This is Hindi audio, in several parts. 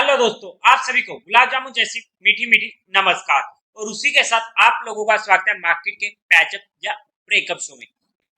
हेलो दोस्तों, आप सभी को गुलाब जामुन जैसी मीठी मीठी नमस्कार। और उसी के साथ आप लोगों का स्वागत है मार्केट के पैचअप या ब्रेकअप शो में।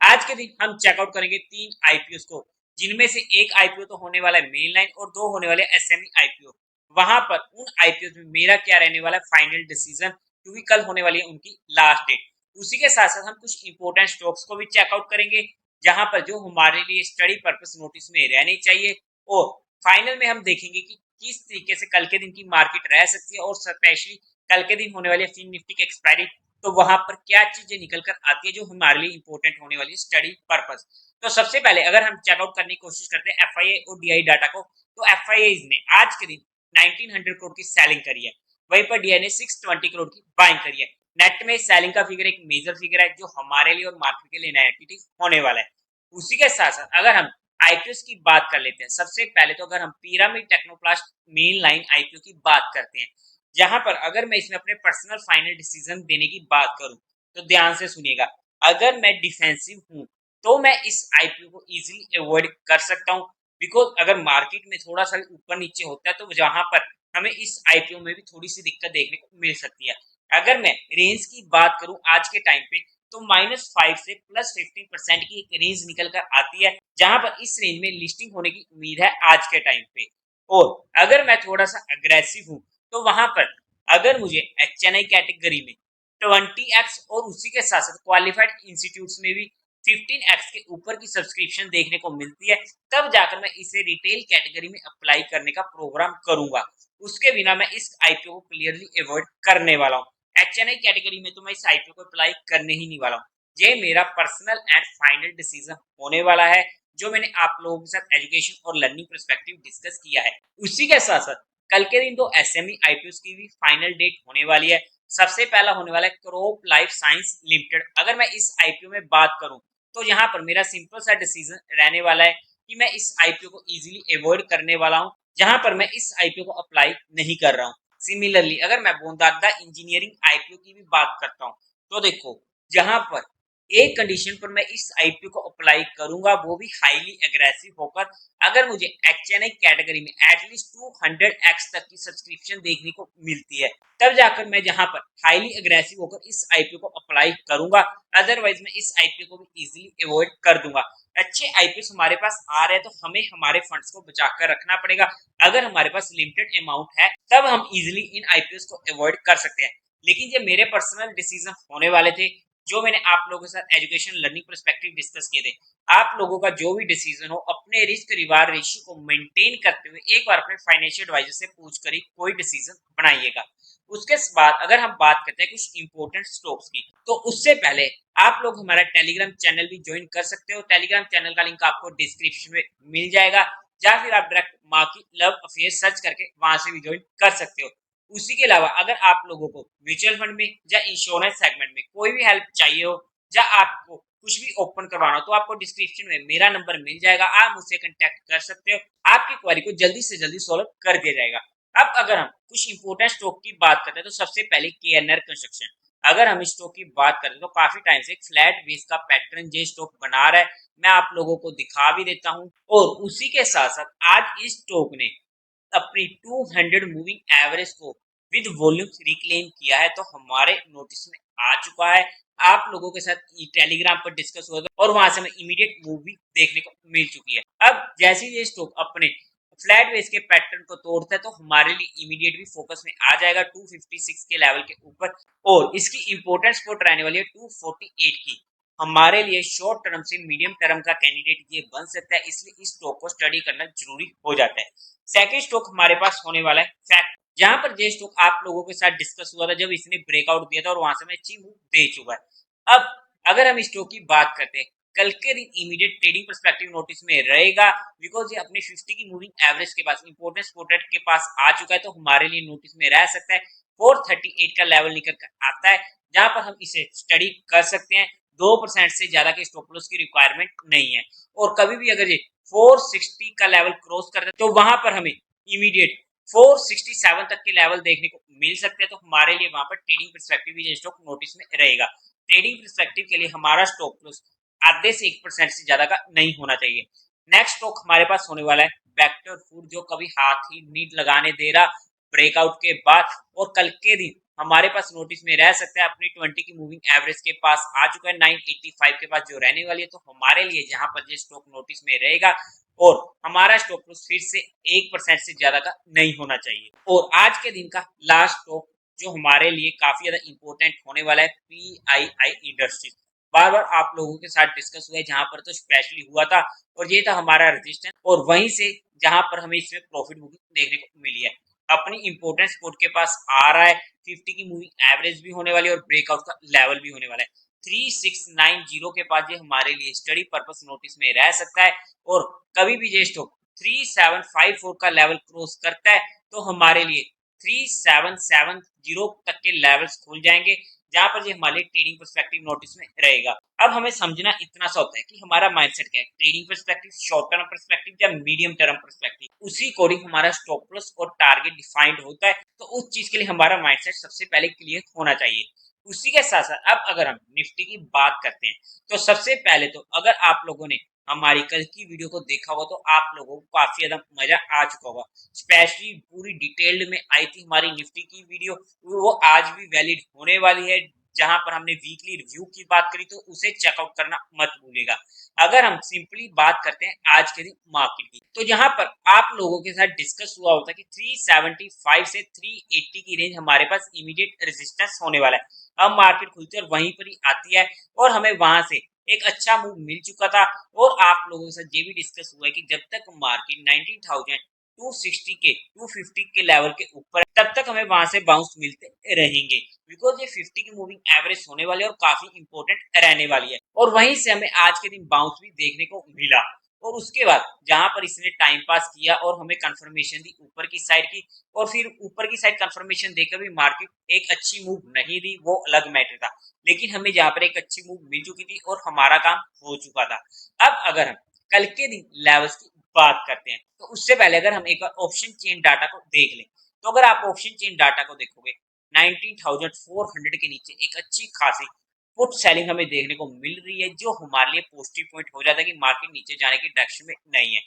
आज के दिन हम चेकआउट करेंगे 3 आईपीओ को, जिनमें से एक आईपीओ तो होने वाला है मेन लाइन और 2 होने वाले एसएमई आईपीओ। वहां पर उन आईपीओ में मेरा क्या रहने वाला है फाइनल डिसीजन, क्योंकि कल होने वाली है उनकी लास्ट डेट। उसी के साथ साथ हम कुछ इंपोर्टेंट स्टॉक्स को भी चेकआउट करेंगे, जहां पर जो हमारे लिए स्टडी पर्पस नोटिस में रहने चाहिए। और फाइनल में हम देखेंगे कि किस तरीके से कल के दिन की मार्केट रह सकती है, और स्पेशली कल के दिन होने वाली है फिन निफ्टी की एक्सपायरी। तो वहां पर क्या चीजें निकल कर आती है जो हमारे लिए इंपॉर्टेंट होने वाली है स्टडी पर्पस। तो सबसे पहले अगर हम चेकआउट करने की कोशिश करते हैं एफआईए और डीआई डाटा को, तो एफआईए ने आज के दिन 1900 करोड़ की सेलिंग करी है, वहीं पर डीआई ने 620 करोड़ की बाइंग करी है। नेट में सेलिंग का फिगर एक मेजर फिगर है जो हमारे लिए और मार्केट के लिए नेगेटिव होने वाला है। उसी के साथ साथ अगर हम आईपीओ की बात कर लेते हैं, सबसे पहले तो अगर हम pyramid Technoplast main line IPO की बात करते हैं, जहां पर अगर मैं इसमें अपने पर्सनल फाइनल डिसीजन देने की बात करूं तो ध्यान से सुनिएगा। अगर मैं डिफेंसिव हूं तो मैं इस आईपीओ को इजीली अवॉइड कर सकता हूं, बिकॉज अगर मार्केट में थोड़ा सा ऊपर नीचे होता है तो जहां पर हमें इस आईपीओ में भी थोड़ी सी दिक्कत देखने को मिल सकती है। अगर मैं रेंज की बात करूं आज के टाइम पे, तो -5 से +15% की एक रेंज निकल कर आती है, जहां पर इस रेंज में लिस्टिंग होने की उम्मीद है आज के टाइम पे। और अगर मैं थोड़ा सा अग्रेसिव हूं तो वहां पर अगर मुझे एचएनआई कैटेगरी में 20x और उसी के साथ साथ क्वालिफाइड इंस्टीट्यूट्स में भी 15x के ऊपर की सब्सक्रिप्शन देखने को मिलती है, तब जाकर मैं इसे रिटेल कैटेगरी में अप्लाई करने का प्रोग्राम करूंगा। उसके बिना मैं इस आईपीओ को क्लियरली अवॉइड करने वाला हूँ। एचएनआई कैटेगरी में तो मैं इस आईपीओ को अप्लाई करने ही नहीं वाला हूँ। ये मेरा पर्सनल एंड फाइनल डिसीजन होने वाला है, जो मैंने आप लोगों के साथ एजुकेशन और लर्निंग पर्सपेक्टिव डिस्कस किया है। उसी के साथ साथ कल के दिन तो एसएमई आईपीओ की भी फाइनल डेट होने वाली है। सबसे पहला होने वाला है क्रॉप लाइफ साइंस लिमिटेड। अगर मैं इस आईपीओ में बात करूं तो यहाँ पर मेरा सिंपल सा डिसीजन रहने वाला है कि मैं इस आईपीओ को इजीली अवॉइड करने वाला हूं, जहां पर मैं इस आईपीओ को अप्लाई नहीं कर रहा हूं। सिमिलरली अगर मैं बोंदादा इंजीनियरिंग आईपीओ की भी बात करता हूं, तो देखो जहां पर एक कंडीशन पर मैं इस आईपीओ को अप्लाई करूंगा, वो भी हाईली एग्रेसिव होकर। अगर मुझे एचएनआई कैटेगरी में एटलीस्ट 200x तक की सब्सक्रिप्शन देखने को मिलती है, तब जाकर मैं जहां पर हाईली एग्रेसिव होकर इस आईपीओ को अप्लाई करूंगा। अदरवाइज मैं इस आईपीओ को भी इजीली अवॉइड कर दूंगा। अच्छे आईपीओ हमारे पास आ रहे हैं तो हमें हमारे फंड्स को बचाकर रखना पड़ेगा। अगर हमारे पास लिमिटेड अमाउंट है तब हम इजीली इन आईपीओ को अवॉइड कर सकते हैं। लेकिन ये मेरे पर्सनल डिसीजन होने वाले थे, जो मैंने आप लोगों के साथ एजुकेशन लर्निंग पर्सपेक्टिव डिस्कस किए थे। आप लोगों का जो भी डिसीजन हो, अपने रिस्क रिवार्ड रेशियो को मेंटेन करते हुए एक बार अपने फाइनेंशियल एडवाइजर से पूछ कर ही कोई डिसीजन बनाइएगा। उसके बाद अगर हम बात करते हैं कुछ इंपॉर्टेंट स्टॉक्स की, तो उससे पहले आप लोग हमारा टेलीग्राम चैनल भी ज्वाइन कर सकते हो। टेलीग्राम चैनल का लिंक आपको डिस्क्रिप्शन में मिल जाएगा, या फिर आप direct market love affair search करके वहां से भी ज्वाइन कर सकते हो। उसी के अलावा अगर आप लोगों को म्यूचुअल फंड में या इंश्योरेंस सेगमेंट में कोई भी हेल्प चाहिए हो, या आपको कुछ भी ओपन करवाना हो, तो आपको डिस्क्रिप्शन में मेरा नंबर मिल जाएगा, आप मुझसे कांटेक्ट कर सकते हो। आपकी क्वेरी को जल्दी से जल्दी सॉल्व कर दिया जाएगा। अब अगर हम कुछ इंपोर्टेंट स्टॉक की बात करते हैं, तो सबसे पहले केएनआर कंस्ट्रक्शन। अगर हम इस स्टॉक की बात करें तो काफी टाइम से एक फ्लैट बेस का पैटर्न ये स्टॉक बना रहा है, मैं आप लोगों को दिखा भी देता हूं। और उसी के साथ साथ आज इस स्टॉक ने अपनी 200 मूविंग एवरेज को विद वॉल्यूम रिक्लेम किया है, तो हमारे नोटिस में आ चुका है। आप लोगों के साथ टेलीग्राम पर डिस्कस होगा और वहां से हमें इमीडिएट मूव देखने को मिल चुकी है। अब जैसे ये स्टॉक अपने फ्लैट बेस के पैटर्न को तोड़ता है, तो हमारे लिए इमीडिएट भी फोकस में आ जाएगा 256 के लेवल के ऊपर, और इसकी इंपोर्टेंट सपोर्ट रहने वाली है 248 की। हमारे लिए शॉर्ट टर्म से मीडियम टर्म का कैंडिडेट ये बन सकता है, इसलिए इस स्टॉक को स्टडी करना जरूरी हो जाता है। सेकंड स्टॉक हमारे पास होने वाला है फैक्ट, जहां पर ये स्टॉक आप लोगों के साथ डिस्कस हुआ था जब इसने ब्रेकआउट दिया था, और वहां से मैं अच्छी मूव दे चुका है। अब अगर हम स्टॉक की बात करते हैं, कल के दिन इमीडिएट ट्रेडिंग पर्सपेक्टिव नोटिस में रहेगा, बिकॉज ये अपने 50 की मूविंग एवरेज के पास इंपोर्टेंट सपोर्ट के पास आ चुका है, तो हमारे लिए नोटिस में रह सकता है। 438 का लेवल निकल कर आता है, जहां पर हम इसे स्टडी कर सकते हैं। 2% से ज्यादा के स्टॉप लॉस की रिक्वायरमेंट नहीं है, और कभी भी अगर ये 460 का लेवल क्रॉस करता है तो वहां पर हमें इमीडिएट 467 तक के लेवल देखने को मिल सकते हैं, तो हमारे लिए वहां पर ट्रेडिंग पर्सपेक्टिव ये स्टॉक नोटिस में रहेगा। ट्रेडिंग पर्सपेक्टिव के लिए हमारा स्टॉप लॉस आधे से 1% से ज्यादा का नहीं होना चाहिए। नेक्स्ट स्टॉक हमारे पास होने वाला है वेक्टर फूड जो कभी हाथ ही नहीं लगाने दे रहा ब्रेकआउट के बाद, और कल के दिन हमारे पास नोटिस में रह सकता है अपनी 20 की मूविंग एवरेज के पास आ चुका है 985 के पास जो रहने वाली है। तो हमारे लिए जहां पर ये स्टॉक नोटिस में रहेगा और हमारा स्टॉप लॉस फिर से 1% से ज्यादा का नहीं होना चाहिए। और आज के दिन का लास्ट स्टॉक जो हमारे लिए काफी ज्यादा इंपॉर्टेंट होने वाला है PII इंडस्ट्रीज। बार बार आप लोगों के साथ डिस्कस हुआ है, जहां पर तो स्पेशली हुआ था और ये था हमारा रेजिस्टेंस, और वहीं से जहां पर हमें इसमें प्रॉफिट बुकिंग देखने को मिली है। अपनी इंपोर्टेंस कोड के पास आ रहा है, 50 की मूविंग एवरेज भी होने वाली है और ब्रेकआउट का लेवल भी होने वाला है 3690 के पास। ये हमारे लिए स्टडी पर्पस नोटिस में रह सकता है, और कभी भी ये स्टॉक 3754 का लेवल क्रॉस करता है तो हमारे लिए 3770 तक के लेवल्स खुल जाएंगे, जहां पर ये हमारे ट्रेडिंग पर्सपेक्टिव नोटिस में रहेगा। अब हमें समझना इतना सा होता है कि हमारा माइंडसेट क्या है, trading perspective, short term perspective या मीडियम टर्म पर्सपेक्टिव। उसी अकॉर्डिंग हमारा स्टॉप लॉस और टारगेट डिफाइंड होता है, तो उस चीज के लिए हमारा माइंडसेट सबसे पहले क्लियर होना चाहिए। उसी के साथ साथ अब अगर हम निफ्टी की बात करते हैं, तो सबसे पहले तो अगर आप लोगों ने हमारी कल की वीडियो को देखा होगा तो आप लोगों को काफी ज्यादा मजा आ चुका होगा। स्पेशली पूरी डिटेल्ड में आई थी हमारी निफ्टी की वीडियो, वो आज भी वैलिड होने वाली है। जहां पर हमने वीकली रिव्यू की बात करी तो उसे चेकआउट करना मत भूलिएगा। अगर हम सिंपली बात करते हैं आज के दिन मार्केट की, तो जहां पर आप लोगों के साथ डिस्कस हुआ होता कि 375 से 380 की रेंज हमारे पास इमीडिएट रेजिस्टेंस होने वाला है। अब मार्केट खुलती है और वहीं पर ही आती है, और हमें वहां से एक अच्छा मूव मिल चुका था। और आप लोगों के साथ ये भी डिस्कस हुआ है कि जब तक मार्केट 19,260 के 250 के लेवल के ऊपर तब तक हमें वहां से बाउंस मिलते रहेंगे, बिकॉज ये 50 की मूविंग एवरेज होने वाली है और काफी इंपॉर्टेंट रहने वाली है। और वहीं से हमें आज के दिन बाउंस भी देखने को मिला, और उसके बाद जहां पर इसने टाइम पास किया और हमें कंफर्मेशन दी ऊपर की साइड की, और फिर ऊपर की साइड कंफर्मेशन देकर भी मार्केट एक अच्छी मूव नहीं दी, वो अलग मैटर था। लेकिन हमें जहां पर एक अच्छी मूव मिल चुकी थी और हमारा काम हो चुका था। अब अगर हम कल के दिन लेवल्स की बात करते हैं, तो उससे पहले अगर हम एक बार ऑप्शन चेन डाटा को देख लें, तो अगर आप ऑप्शन चेन डाटा को देखोगे 19,400 के नीचे एक अच्छी खासी पुट सेलिंग हमें देखने को मिल रही है, जो हमारे लिए पॉजिटिव पॉइंट हो जाता है कि मार्केट नीचे जाने की डायरेक्शन में नहीं है।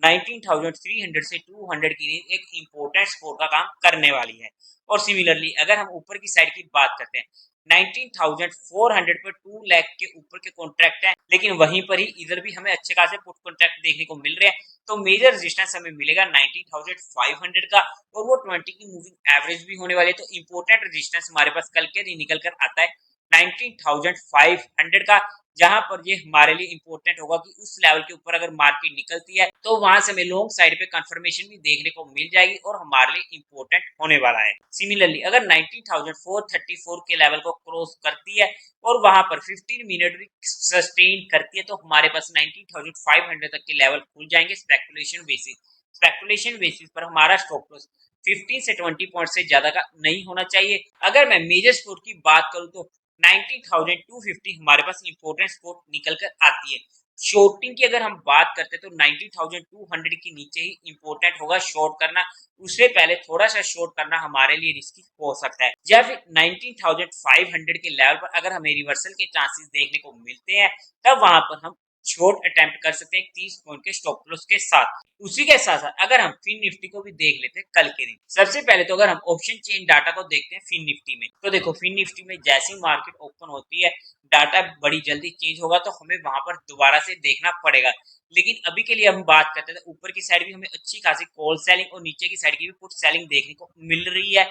19,300 से 200 की रेंज एक इंपॉर्टेंट सपोर्ट का काम करने वाली है। और सिमिलरली अगर हम ऊपर की साइड की बात करते हैं, 19,400 पर 2 लाख के ऊपर के कॉन्ट्रैक्ट हैं, लेकिन वहीं पर ही इधर भी हमें अच्छे खासे पुट कॉन्ट्रैक्ट देखने को मिल रहे हैं। तो मेजर रेजिस्टेंस हमें मिलेगा 19,500 का, और वो 20 की मूविंग एवरेज भी होने वाली है। तो इंपॉर्टेंट रेजिस्टेंस हमारे पास कल के दिन निकल कर आता है 19,500 का, जहां पर ये हमारे लिए इंपॉर्टेंट होगा कि उस लेवल के ऊपर अगर मार्केट निकलती है तो वहां से हमें लॉन्ग साइड पे कंफर्मेशन भी देखने को मिल जाएगी और हमारे लिए इंपॉर्टेंट होने वाला है। सिमिलरली अगर 19,434 के लेवल को क्रॉस करती है और वहां पर 15 मिनट भी सस्टेन करती है, तो हमारे पास 19,500 तक के लेवल खुल जाएंगे स्पेकुलेशन बेसिस। स्पेकुलेशन बेसिस पर हमारा स्टॉप लॉस 15 से 20 पॉइंट से ज्यादा का नहीं होना चाहिए। अगर मैं मेजर स्पोर्ट की बात करूं तो 19,250 हमारे पास इंपॉर्टेंट स्पोर्ट निकल कर आती है। शॉर्टिंग की अगर हम बात करते हैं तो 19,200 के नीचे ही इंपॉर्टेंट होगा शॉर्ट करना, उससे पहले थोड़ा सा शॉर्ट करना हमारे लिए रिस्की हो सकता है। या फिर 19,500 के लेवल पर अगर हमें रिवर्सल के चांसेस देखने को मिलते हैं, तब वहां पर हम शॉर्ट अटेम्प्ट कर सकते हैं 30 पॉइंट के स्टॉप लॉस के साथ। उसी के साथ साथ अगर हम फिन निफ्टी को भी देख लेते हैं कल के दिन, सबसे पहले तो अगर हम ऑप्शन चेन डाटा को देखते हैं फिन निफ्टी में, तो देखो फिन निफ्टी में जैसे ही मार्केट ओपन होती है डाटा बड़ी जल्दी चेंज होगा, तो हमें वहां पर दोबारा से देखना पड़ेगा। लेकिन अभी के लिए हम बात करते हैं, ऊपर की साइड भी हमें अच्छी खासी कॉल सेलिंग और नीचे की साइड की भी पुट सेलिंग देखने को मिल रही है।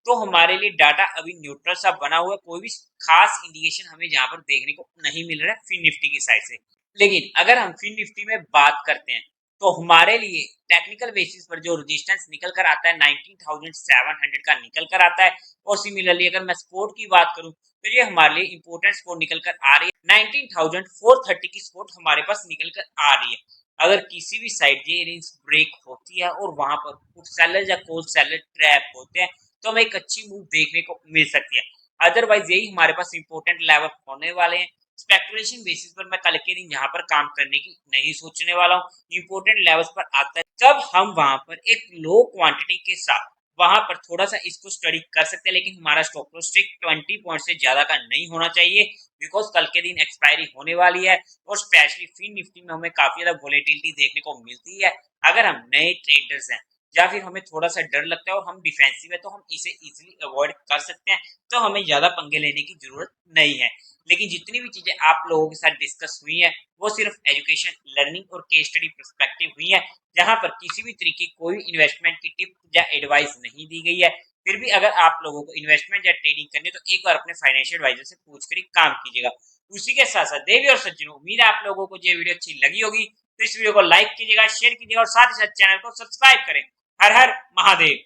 तो हमारे लिए डाटा अभी न्यूट्रल सा बना हुआ है, कोई भी खास इंडिकेशन हमें यहाँ पर देखने को नहीं मिल रहा है फिन निफ्टी की साइड से। लेकिन अगर हम फिन निफ्टी में बात करते हैं, तो हमारे लिए टेक्निकल बेसिस पर जो रेजिस्टेंस निकल कर आता है 19,700 का निकल कर आता है। और सिमिलरली अगर मैं सपोर्ट की बात करूं तो ये हमारे लिए इंपॉर्टेंट सपोर्ट निकल कर आ रही है 19,430 की सपोर्ट हमारे पास निकल कर आ रही है। अगर किसी भी साइड ये रेंज ब्रेक होती है और वहां पर पुट सेलर या कॉल सेलर ट्रैप होते हैं, तो हमें एक अच्छी मूव देखने को मिल सकती है। अदरवाइज यही हमारे पास इंपॉर्टेंट लेवल होने वाले हैं। स्पेकुलेशन बेसिस पर मैं कल के दिन यहाँ पर काम करने की नहीं सोचने वाला हूँ। इंपोर्टेंट लेवल्स पर आता है तब हम वहां पर एक लो क्वांटिटी के साथ वहां पर थोड़ा सा इसको स्टडी कर सकते हैं, लेकिन हमारा स्टॉप लॉस स्ट्रिक्ट 20 पॉइंट से ज्यादा का नहीं होना चाहिए, बिकॉज कल के दिन एक्सपायरी होने वाली है और स्पेशली फिन निफ्टी में हमें काफी ज्यादा वोलेटिलिटी देखने को मिलती है। अगर हम नए ट्रेडर्स हैं या फिर हमें थोड़ा सा डर लगता है और हम डिफेंसिव है, तो हम इसे इजीली अवॉइड कर सकते हैं, तो हमें ज्यादा पंगे लेने की जरूरत नहीं है। लेकिन जितनी भी चीजें आप लोगों के साथ डिस्कस हुई है वो सिर्फ एजुकेशन, लर्निंग और केस स्टडी पर्सपेक्टिव हुई है, जहां पर किसी भी तरीके कोई इन्वेस्टमेंट की टिप या एडवाइस नहीं दी गई है। फिर भी अगर आप लोगों को इन्वेस्टमेंट या ट्रेडिंग करनी है तो एक बार अपने फाइनेंशियल एडवाइजर से पूछ कर काम कीजिएगा। उसी के साथ साथ देवी और सज्जनों, उम्मीद है आप लोगों को ये वीडियो अच्छी लगी होगी, तो इस वीडियो को लाइक कीजिएगा, शेयर कीजिएगा और साथ ही साथ चैनल को सब्सक्राइब करें। हर हर महादेव।